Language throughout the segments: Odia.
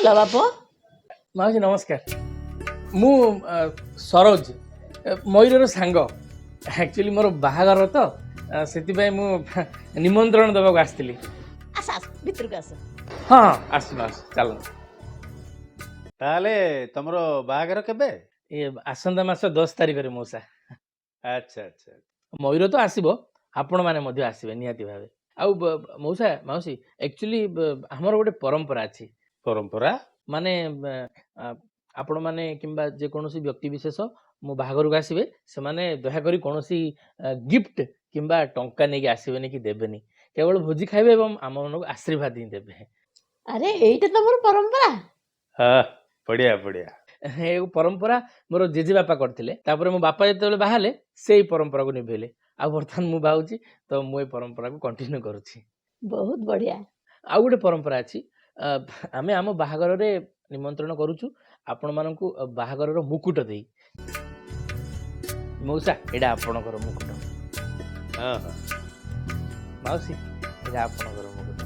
ହେଲା ବାପ? ମାଉସୀ ନମସ୍କାର। ମୁଁ ସରୋଜ ମୟୂରର ସାଙ୍ଗ। ଆକ୍ଚୁଆଲି ମୋର ବାହାଘର ତ ସେଥିପାଇଁ ମୁଁ ନିମନ୍ତ୍ରଣ ଦେବାକୁ ଆସିଥିଲି। ଆସ ଆସ ଭିତରକୁ ଆସ। ହଁ ହଁ ଆସୁନ ଆସ ଚାଲନ୍ତୁ। ତାହେଲେ ତମର ବାହାଘର କେବେ? ଏ ଆସନ୍ତା ମାସ 10 ତାରିଖରେ ମଉସା। ଆଚ୍ଛା ଆଚ୍ଛା। ମୟୂର ତ ଆସିବ, ଆପଣମାନେ ମଧ୍ୟ ଆସିବେ ନିହାତି ଭାବେ। ଆଉ ମଉସା ମାଉସୀ ଆକ୍ଚୁଆଲି ଆମର ଗୋଟେ ପରମ୍ପରା ଅଛି। ପରମ୍ପରା ମାନେ ଆପଣମାନେ କିମ୍ବା ଯେକୌଣସି ବ୍ୟକ୍ତି ବିଶେଷ ମୋ ବାହାଘରକୁ ଆସିବେ, ସେମାନେ ଦୟାକରି କୌଣସି ଗିଫ୍ଟ କିମ୍ବା ଟଙ୍କା ନେଇକି ଆସିବେନି କି ଦେବେନି। କେବଳ ଭୋଜି ଖାଇବେ ଏବଂ ଆମମାନଙ୍କୁ ଆଶୀର୍ବାଦ ହିଁ ଦେବେ। ଆରେ ଏଇଟା ତମର ପରମ୍ପରା? ହଁ ବଢିଆ ବଢିଆ। ଏ ପରମ୍ପରା ମୋର ଜେଜେବାପା କରିଥିଲେ। ତାପରେ ମୋ ବାପା ଯେତେବେଳେ ବାହାଲେ ସେଇ ପରମ୍ପରାକୁ ନିଭେଇଲେ। ଆଉ ବର୍ତ୍ତମାନ ମୁଁ ବାହାଉଛି ତ ମୁଁ ଏ ପରମ୍ପରାକୁ କଣ୍ଟିନ୍ୟୁ କରୁଛି। ବହୁତ ବଢିଆ। ଆଉ ଗୋଟେ ପରମ୍ପରା ଅଛି, ଆମେ ଆମ ବାହାଘରରେ ନିମନ୍ତ୍ରଣ କରୁଛୁ ଆପଣମାନଙ୍କୁ ବାହାଘରର ମୁକୁଟ ଦେଇ। ମଉସା ଏଇଟା ଆପଣଙ୍କର ମୁକୁଟ। ହଁ ହଁ ମାଉସୀ ଏଇଟା ଆପଣଙ୍କର ମୁକୁଟ।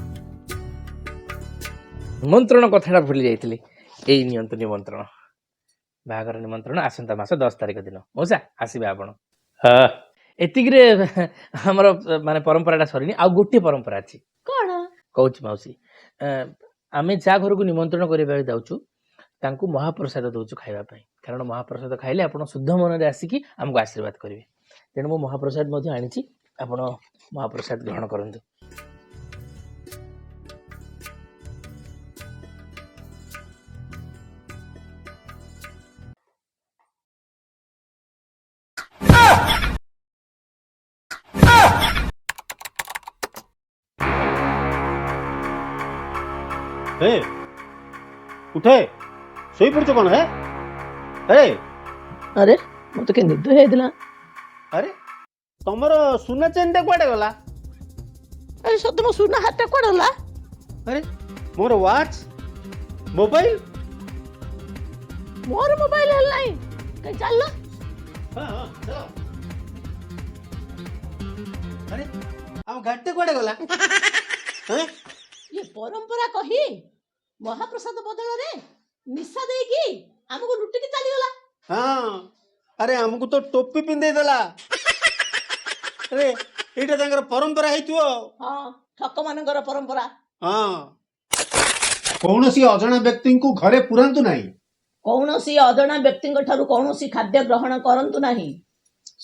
ନିମନ୍ତ୍ରଣ କଥାଟା ଭୁଲି ଯାଇଥିଲି। ଏଇ ନିଅନ୍ତୁ ନିମନ୍ତ୍ରଣ। ବାହାଘର ନିମନ୍ତ୍ରଣ ଆସନ୍ତା ମାସ 10 ତାରିଖ ଦିନ। ମଉସା ଆସିବେ ଆପଣ। ହଁ। ଏତିକିରେ ଆମର ମାନେ ପରମ୍ପରାଟା ସରିନି। ଆଉ ଗୋଟିଏ ପରମ୍ପରା ଅଛି। କଣ? କହୁଛି ମାଉସୀ, ଆମେ ଯାହା ଘରକୁ ନିମନ୍ତ୍ରଣ କରିବାକୁ ଯାଉଛୁ ତାଙ୍କୁ ମହାପ୍ରସାଦ ଦଉଛୁ ଖାଇବା ପାଇଁ। କାରଣ ମହାପ୍ରସାଦ ଖାଇଲେ ଆପଣ ଶୁଦ୍ଧ ମନରେ ଆସିକି ଆମକୁ ଆଶୀର୍ବାଦ କରିବେ। ତେଣୁ ମୁଁ ମହାପ୍ରସାଦ ମଧ୍ୟ ଆଣିଛି, ଆପଣ ମହାପ୍ରସାଦ ଗ୍ରହଣ କରନ୍ତୁ। ହେ ଉଠେ, ଶୋଇପଡୁଛ କଣ? ହେ ହେ ଆରେ ମତେ କେ ନିଦ ହେଇଥିଲା। ଆରେ ତମର ସୁନା ଚେନ୍ ଟା କୁଆଡେ ଗଲା? ଆରେ ସତ ମୋ ସୁନା ହାତଟା କୁଆଡେ ଗଲା? ଆରେ ମୋର ୱାଚ୍, ମୋବାଇଲ। ମୋର ମୋବାଇଲ ହେଲା ନାହିଁ। କାଇଁ ଚାଲଲ? ହଁ ହଁ ଚାଲ। ଆରେ ଆମ ଗାଡିଟା କୁଆଡେ ଗଲା? ହଁ ଇଏ ପରମ୍ପରା କହି ମହାପ୍ରସାଦ ବଦଳରେ ନିଶା ଦେଇକି ଆମକୁ ଲୁଟିକି ଚାଲିଗଲା। ହଁ ଆରେ ଆମକୁ ତ ଟୋପି ପିନ୍ଧେଇ ଦେଲା। ଆରେ ଏଇଟା ତାଙ୍କର ପରମ୍ପରା ହେଇଥିବ। ହଁ, ଠକ ମାନଙ୍କର ପରମ୍ପରା। ହଁ, କୌଣସି ଅଜଣା ବ୍ୟକ୍ତିଙ୍କୁ ଘରେ ପୁରାନ୍ତୁ ନାହିଁ। କୌଣସି ଅଜଣା ବ୍ୟକ୍ତିଙ୍କ ଠାରୁ କୌଣସି ଖାଦ୍ୟ ଗ୍ରହଣ କରନ୍ତୁ ନାହିଁ।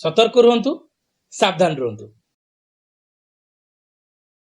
ସତର୍କ ରୁହନ୍ତୁ, ସାବଧାନ ରୁହନ୍ତୁ।